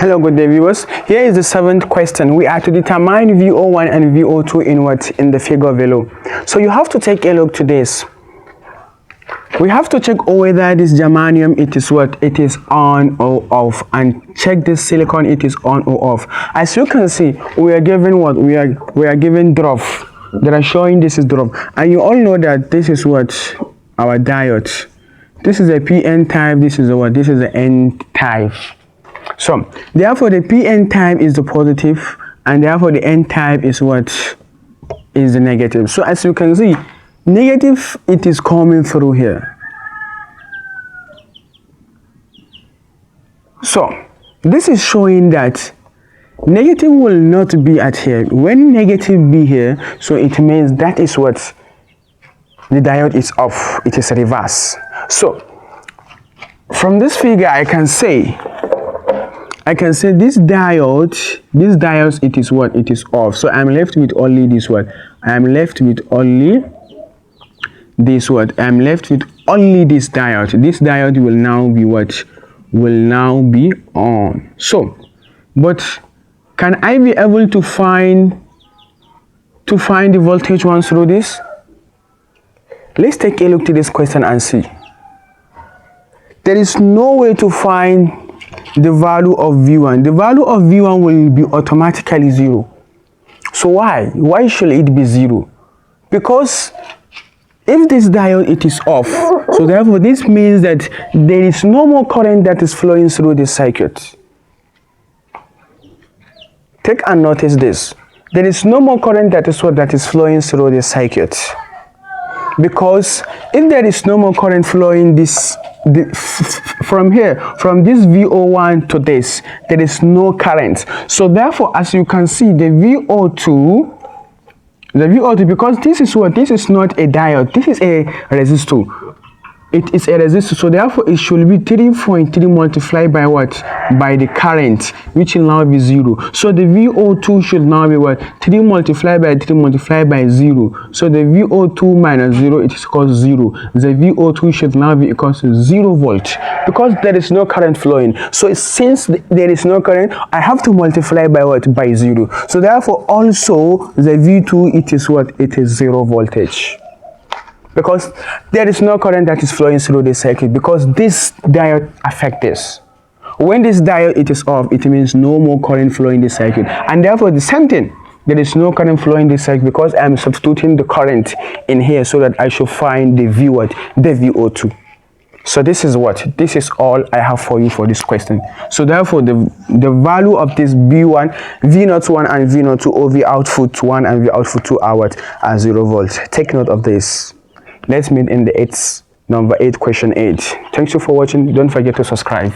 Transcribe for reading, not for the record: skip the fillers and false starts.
Hello, good day viewers. Here is the 7th question. We are to determine VO1 and VO2 in the figure below. So you have to take a look to this. We have to check whether this germanium it is on or off, and check this silicon it is on or off. As you can see, we are given what we are given drop. They are showing this is drop, and you all know that this is what our diode. This is a PN type. This is this is the N type. So therefore the PN type is the positive, and therefore the N type is what is the negative. So as you can see, negative it is coming through here. So this is showing that negative will not be at here. When negative be here, so it means that is what the diode is off. It is reverse. So from this figure I can say this diode it is what it is off. So I'm left with only this one. I'm left with only this what I'm left with only this diode. This diode will now be what will now be on. So but can I be able to find the voltage one through this? Let's take a look to this question and see. There is no way to find the value of V1. The value of V1 will be automatically 0. So why should it be 0? Because if this diode it is off, so therefore this means that there is no more current that is flowing through this circuit. Take and notice this. There is no more current that is flowing through this circuit. Because if there is no more current flowing from here, from this VO1 to this, there is no current. So therefore, as you can see, the VO2, because this is not a diode, this is a resistor. It is a resistor, so therefore it should be 3.3 multiplied by what? By the current, which will now be 0. So the VO2 should now be what? 3 multiplied by 3 multiplied by 0. So the VO2 minus 0, it is equal to 0. The VO2 should now be equal to 0 volt, because there is no current flowing. So since there is no current, I have to multiply by what? By 0. So therefore also the V2 it is what? It is 0 voltage. Because there is no current that is flowing through the circuit, because this diode affects this. When this diode it is off, it means no more current flowing in the circuit, and therefore the same thing, there is no current flowing in the circuit, because I am substituting the current in here so that I should find the VO2. So this is all I have for you for this question. So therefore the value of this V1 and V02, or V output 1 and V output 2 are 0 volts. Take note of this. Let's meet in the number 8, question 8. Thanks you for watching. Don't forget to subscribe.